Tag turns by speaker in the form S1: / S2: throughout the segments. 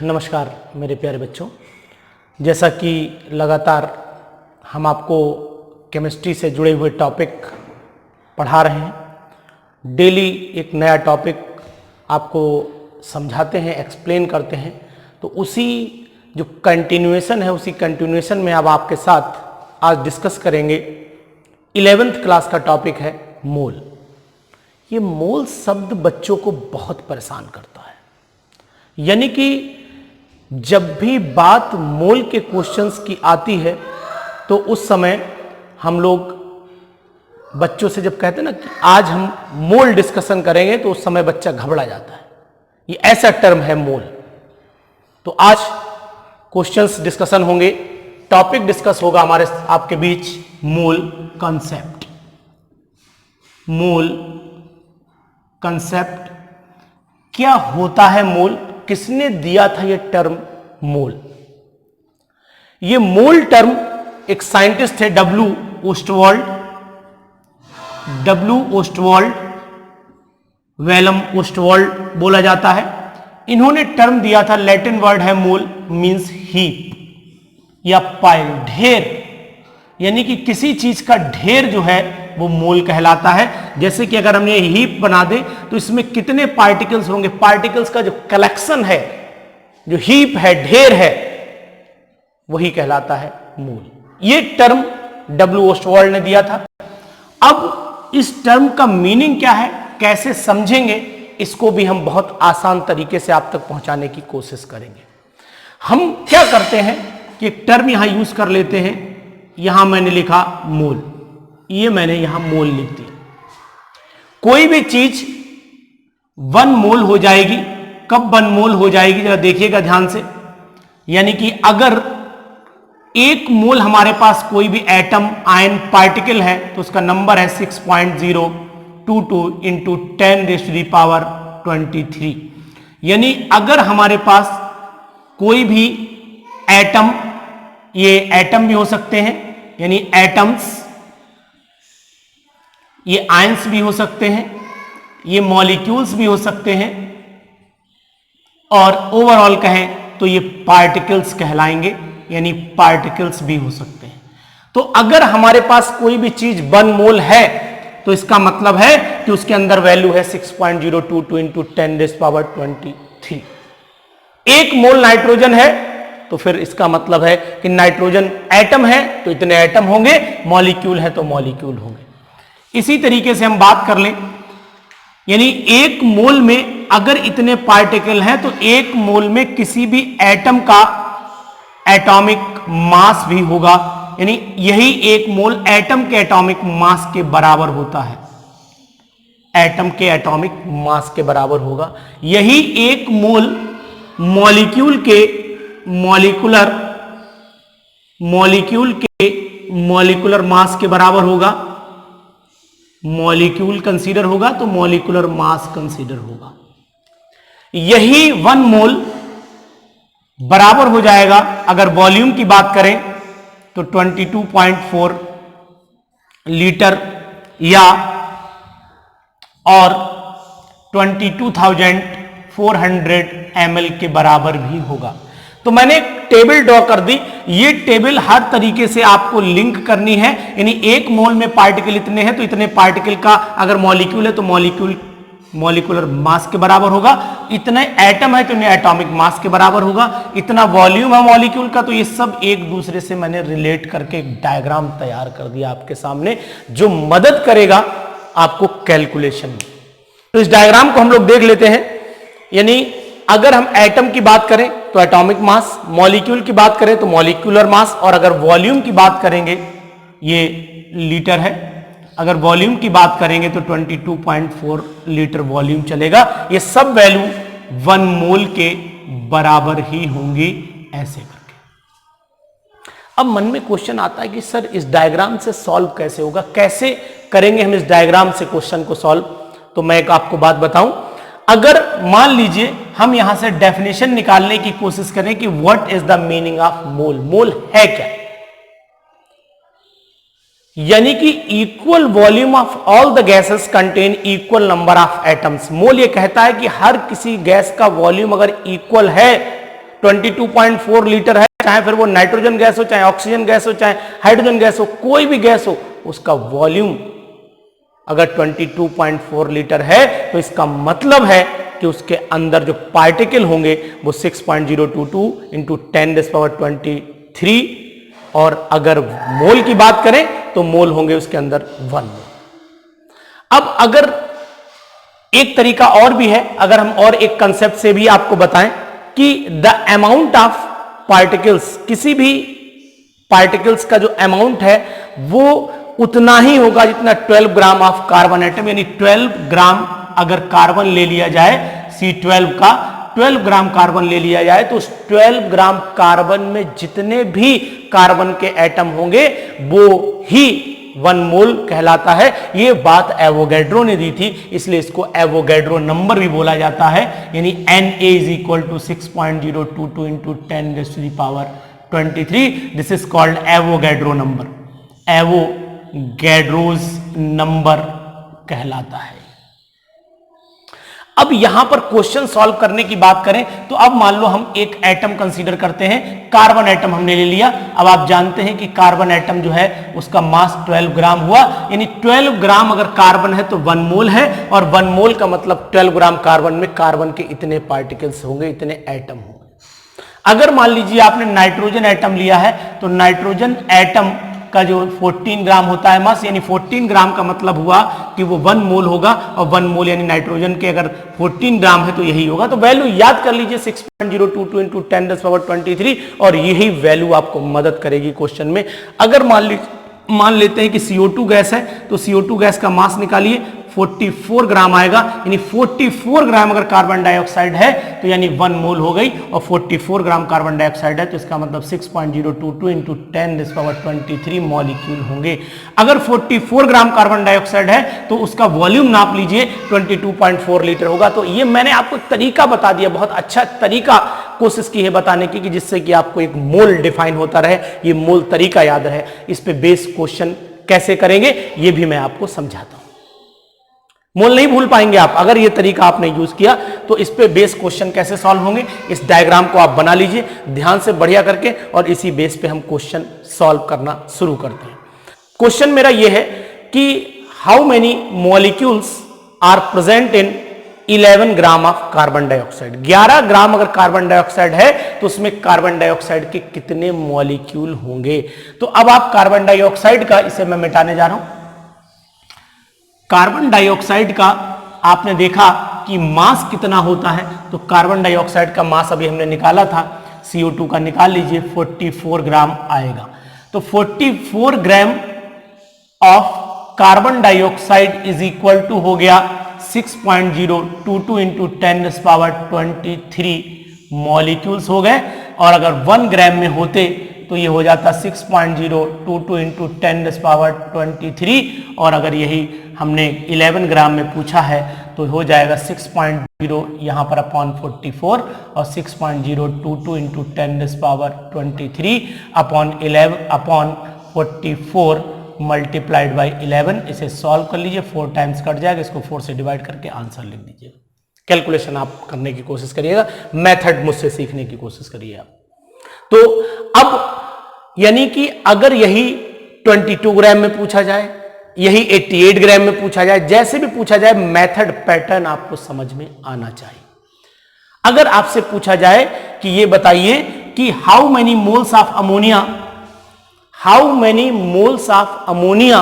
S1: नमस्कार मेरे प्यारे बच्चों, जैसा कि लगातार हम आपको केमिस्ट्री से जुड़े हुए टॉपिक पढ़ा रहे हैं, डेली एक नया टॉपिक आपको समझाते हैं, एक्सप्लेन करते हैं। तो उसी जो कंटिन्यूएशन है, उसी कंटिन्यूएशन में अब आपके साथ आज डिस्कस करेंगे 11th क्लास का टॉपिक है मोल। ये मोल शब्द बच्चों को बहुत परेशान करता है, यानी कि जब भी बात मोल के क्वेश्चंस की आती है तो उस समय हम लोग बच्चों से जब कहते हैं ना कि आज हम मोल डिस्कशन करेंगे, तो उस समय बच्चा घबरा जाता है। ये ऐसा टर्म है मोल। तो आज क्वेश्चंस डिस्कशन होंगे, टॉपिक डिस्कस होगा हमारे आपके बीच मोल कॉन्सेप्ट। मोल कॉन्सेप्ट क्या होता है? मोल किसने दिया था ये टर्म मोल? ये मोल टर्म एक साइंटिस्ट थे डब्ल्यू ओस्टवाल्ड, वेलम ओस्टवाल्ड बोला जाता है। इन्होंने टर्म दिया था, लैटिन वर्ड है मोल, मींस हीप या पाइल, ढेर, यानी कि किसी चीज का ढेर जो है वो मोल कहलाता है। जैसे कि अगर हमने हीप बना दे तो इसमें कितने पार्टिकल्स होंगे, पार्टिकल्स का जो कलेक्शन है, जो हीप है, ढेर है, वही कहलाता है मोल। ये टर्म डब्ल्यू ओस्टवाल्ड ने दिया था। अब इस टर्म का मीनिंग क्या है, कैसे समझेंगे, इसको भी हम बहुत आसान तरीके से आप तक पहुंचाने की कोशिश करेंगे। हम क्या करते हैं कि एक टर्म यहां यूज कर लेते हैं। यहां मैंने लिखा मोल, ये मैंने यहां मोल लिख दी। कोई भी चीज 1 मोल हो जाएगी। कब 1 मोल हो जाएगी, जरा देखिएगा ध्यान से। यानी कि अगर 1 मोल हमारे पास कोई भी एटम, आयन, पार्टिकल है तो उसका नंबर है 6.022 इंटू 10⁻23। यानी अगर हमारे पास कोई भी एटम, ये एटम भी हो सकते हैं, यानी एटम्स, ये आयंस भी हो सकते हैं, ये मॉलिक्यूल्स भी हो सकते हैं, और ओवरऑल कहें तो ये पार्टिकल्स कहलाएंगे, यानी पार्टिकल्स भी हो सकते हैं। तो अगर हमारे पास कोई भी चीज 1 मोल है तो इसका मतलब है कि उसके अंदर वैल्यू है 6.022 इंटू 10⁻23। 1 मोल नाइट्रोजन है तो फिर इसका मतलब है कि नाइट्रोजन एटम है तो इतने एटम होंगे, मॉलिक्यूल है तो मॉलिक्यूल होंगे। इसी तरीके से हम बात कर लें, यानी 1 मोल में अगर इतने पार्टिकल हैं तो 1 मोल में किसी भी एटम का एटॉमिक मास भी होगा, यानी यही 1 मोल एटम के एटॉमिक मास के बराबर होता है। एटम के एटॉमिक मास के बराबर होगा। यही 1 मोल मॉलिक्यूल के मॉलिक्यूलर मास के बराबर होगा। मॉलिक्यूल कंसीडर होगा तो मॉलिक्यूलर मास कंसीडर होगा। यही 1 मोल बराबर हो जाएगा, अगर वॉल्यूम की बात करें तो 22.4 लीटर या और 22,400 ml के बराबर भी होगा। तो मैंने एक टेबल ड्रॉ कर दी। ये टेबल हर तरीके से आपको लिंक करनी है, यानी 1 मोल में पार्टिकल इतने हैं तो इतने पार्टिकल का अगर मॉलिक्यूल है तो मॉलिक्यूलर मास के बराबर होगा, इतने एटम है तो इन्हें एटॉमिक मास के बराबर होगा, इतना वॉल्यूम है मॉलिक्यूल का। तो ये सब एक दूसरे से मैंने रिलेट करके एक डायग्राम तैयार कर दिया आपके सामने, जो मदद करेगा आपको कैलकुलेशन में। तो इस डायग्राम को हम लोग देख लेते हैं। यानी अगर हम एटम की बात करें तो एटॉमिक मास, मॉलिक्यूल की बात करें तो मॉलिक्यूलर मास, और अगर वॉल्यूम की बात करेंगे, ये लीटर है, अगर वॉल्यूम की बात करेंगे तो 22.4 लीटर वॉल्यूम चलेगा। ये सब वैल्यू 1 मोल के बराबर ही होंगी, ऐसे करके। अब मन में क्वेश्चन आता है कि सर इस डायग्राम से सॉल्व कैसे होगा, कैसे करेंगे हम इस डायग्राम से क्वेश्चन को सॉल्व? तो मैं एक आपको बात बताऊं, अगर मान लीजिए हम यहां से डेफिनेशन निकालने की कोशिश करें कि what is the meaning of mole, mole है क्या, यानी कि equal volume of all the gases contain equal number of atoms. Mole ये कहता है कि हर किसी गैस का वॉल्यूम अगर इक्वल है 22.4 लीटर है, चाहे फिर वो नाइट्रोजन गैस हो, चाहे ऑक्सीजन गैस हो, चाहे हाइड्रोजन गैस हो, कोई भी गैस हो, उसका वॉल्यूम अगर 22.4 लीटर है तो इसका मतलब है कि उसके अंदर जो पार्टिकल होंगे वो 6.022 इंटू 10⁻23, और अगर मोल की बात करें तो मोल होंगे उसके अंदर 1 मोल। अब अगर एक तरीका और भी है, अगर हम और एक कंसेप्ट से भी आपको बताएं कि द अमाउंट ऑफ पार्टिकल्स, किसी भी पार्टिकल्स का जो अमाउंट है वो उतना ही होगा जितना 12 ग्राम ऑफ कार्बन एटम, यानी 12 ग्राम अगर कार्बन ले लिया जाए, C12 का 12 ग्राम कार्बन ले लिया जाए तो उस 12 ग्राम कार्बन में जितने भी कार्बन के एटम होंगे वो ही 1 मोल कहलाता है। ये बात एवोगैड्रो ने दी थी, इसलिए इसको एवोगैड्रो नंबर भी बोला जाता है, यानी Na is equal to 6.022 into 10⁻23। This is called Avogadro number, Avogadro's number कहलाता है। अब यहां पर क्वेश्चन सॉल्व करने की बात करें तो अब मान लो हम एक एटम कंसीडर करते हैं, कार्बन एटम हमने ले लिया। अब आप जानते हैं कि कार्बन एटम जो है उसका मास 12 ग्राम हुआ, यानी 12 ग्राम अगर कार्बन है तो 1 मोल है, और 1 मोल का मतलब 12 ग्राम कार्बन में कार्बन के इतने पार्टिकल्स होंगे, इतने एटम होंगे। अगर मान लीजिए आपने नाइट्रोजन एटम लिया है तो नाइट्रोजन एटम का जो 14 ग्राम होता है मास, यानी 14 ग्राम का मतलब हुआ कि वो 1 मोल होगा, और 1 मोल यानी नाइट्रोजन के अगर 14 ग्राम है तो यही होगा। तो वैल्यू याद कर लीजिए 6.022 इंटू 10⁻23, और यही वैल्यू आपको मदद करेगी क्वेश्चन में। अगर मान लेते हैं कि CO2 गैस है तो CO2 गैस का मास निकालिए, 44 ग्राम आएगा, यानी 44 ग्राम अगर कार्बन डाइऑक्साइड है तो यानी 1 मोल हो गई, और 44 ग्राम कार्बन डाइऑक्साइड है तो इसका मतलब 6.022 इंटू 10⁻23 मॉलिक्यूल होंगे। अगर 44 ग्राम कार्बन डाइऑक्साइड है तो उसका वॉल्यूम नाप लीजिए, 22.4 लीटर होगा। तो ये मैंने आपको तरीका बता दिया, बहुत अच्छा तरीका कोशिश की है बताने की, कि जिससे कि आपको एक मोल डिफाइन होता रहे, ये मोल तरीका याद रहे। इस पे बेस क्वेश्चन कैसे करेंगे ये भी मैं आपको समझाता हूं। मोल नहीं भूल पाएंगे आप अगर ये तरीका आपने यूज किया, तो इस पे बेस क्वेश्चन कैसे सॉल्व होंगे, इस डायग्राम को आप बना लीजिए ध्यान से बढ़िया करके, और इसी बेस पे हम क्वेश्चन सॉल्व करना शुरू करते हैं। क्वेश्चन मेरा ये है कि how many molecules are present in 11 gram of carbon dioxide. 11 gram अगर कार्बन डाइऑक्साइड है तो उसमें कार्बन डाइऑक्साइड के कितने मॉलिक्यूल होंगे। तो अब आप कार्बन डाइऑक्साइड का, इसे मैं मिटाने जा रहा हूं, कार्बन डाइऑक्साइड का आपने देखा कि मास कितना होता है, तो कार्बन डाइऑक्साइड का मास अभी हमने निकाला था, CO2 का निकाल लीजिए, 44 ग्राम आएगा। तो 44 gram of carbon dioxide is equal to हो गया 6.022 इंटू 10⁻23 मॉलिक्यूल्स हो गए, और अगर 1 ग्राम में होते तो ये हो जाता 6.022 इंटू 10⁻23, और अगर यही हमने 11 ग्राम में पूछा है तो हो जाएगा 6.0 यहाँ पर अपॉन 44, और 6.022 into 10⁻23 upon 11 upon 44 multiplied by 11। इसे सॉल्व कर लीजिए, 4 टाइम्स कट जाएगा, इसको 4 से डिवाइड करके आंसर लिख दीजिएगा। कैलकुलेशन आप करने की कोशिश करिएगा, मेथड मुझसे सीखने की कोशिश करिए आप। तो अब यानी कि अगर यही 22 ग्राम में पूछा जाए, यही 88 ग्राम में पूछा जाए, जैसे भी पूछा जाए, मेथड पैटर्न आपको समझ में आना चाहिए। अगर आपसे पूछा जाए कि ये बताइए कि how many moles of ammonia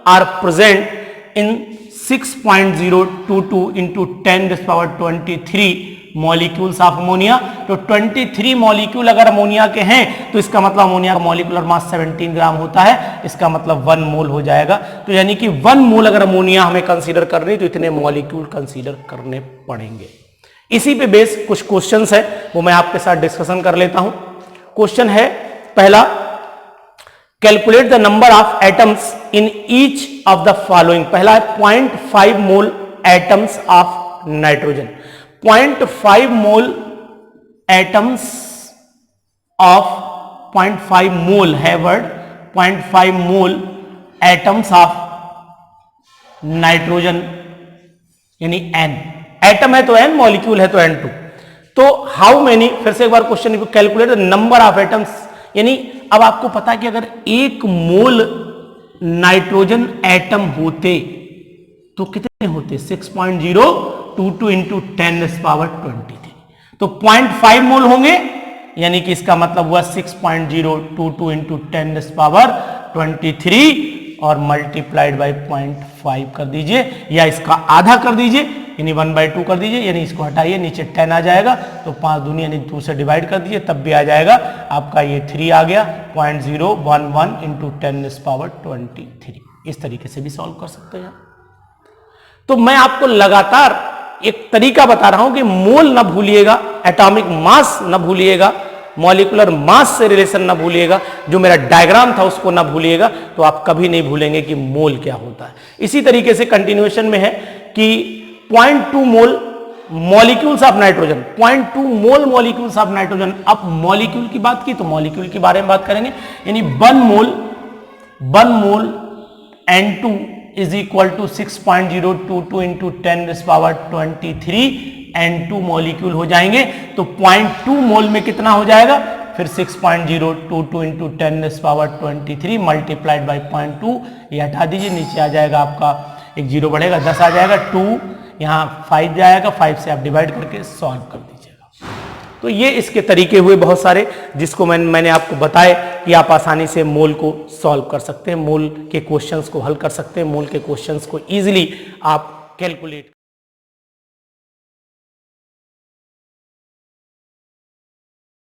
S1: are present in 6.022 into 10⁻23 molecules of ammonia. तो 23 मॉलिक्यूल अगर अमोनिया के हैं तो इसका मतलब अमोनिया का मॉलिक्यूलर मास 17 ग्राम होता है, इसका मतलब 1 मोल हो जाएगा। तो यानी कि 1 मोल अगर अमोनिया हमें कंसीडर करनी तो इतने मॉलिक्यूल कंसीडर करने पड़ेंगे। इसी पे बेस कुछ क्वेश्चंस है वो मैं आपके साथ डिस्कशन कर लेता हूं। क्वेश्चन है पहला, calculate the number of atoms in each of the following. पहला है 0.5 mole atoms of nitrogen. 0.5 mole atoms of 0.5 mole है word, 0.5 mole atoms of nitrogen यानी N। एटम है तो N, मॉलिक्यूल है तो N2। तो हाउ मेनी, फिर से एक बार क्वेश्चन को calculate the number of atoms, यानी अब आपको पता है कि अगर 1 मोल नाइट्रोजन एटम होते तो कितने होते, 6.022 इंटू 10⁻23, तो 0.5 मोल होंगे, यानी कि इसका मतलब हुआ 6.022 इंटू 10⁻23 और मल्टीप्लाइड बाई 0.5 कर दीजिए, या इसका आधा कर दीजिए, यानी 1/2 कर दीजिए, यानी इसको हटाइए, नीचे 10 आ जाएगा, तो 5 दूनी यानी 2 से डिवाइड कर दीजिए, तब भी आ जाएगा आपका ये 3 आ गया, 0.011 इंटू 10⁻23। इस तरीके से भी सॉल्व कर सकते हैं। तो मैं आपको लगातार एक तरीका बता रहा हूं कि मोल ना भूलिएगा, एटॉमिक मास ना भूलिएगा, मॉलिक्यूलर मास से रिलेशन ना भूलिएगा, जो मेरा डायग्राम था उसको ना भूलिएगा, तो आप कभी नहीं भूलेंगे कि मोल क्या होता है। इसी तरीके से कंटिन्यूएशन में है कि 0.2 mole molecules of nitrogen, 0.2 mole molecules of nitrogen. अब मॉलिक्यूल की बात की तो मॉलिक्यूल के बारे में बात करेंगे, यानी 1 mole N2 is equal to 6.022 into 10⁻23 N2 molecule हो जाएंगे। तो 0.2 मोल में कितना हो जाएगा, फिर 6.022 इंटू 10⁻23 मल्टीप्लाइड बाई 0.2, ये हटा दीजिए, नीचे आ जाएगा आपका एक जीरो बढ़ेगा, 10 आ जाएगा, 2 यहाँ 5 जाएगा, 5 से आप डिवाइड करके सॉल्व कर दीजिएगा। तो ये इसके तरीके हुए बहुत सारे, जिसको मैंने आपको बताए कि आप आसानी से मोल को सॉल्व कर सकते हैं, मोल के क्वेश्चंस को हल कर सकते हैं, मोल के क्वेश्चंस को इजीली आप कैलकुलेट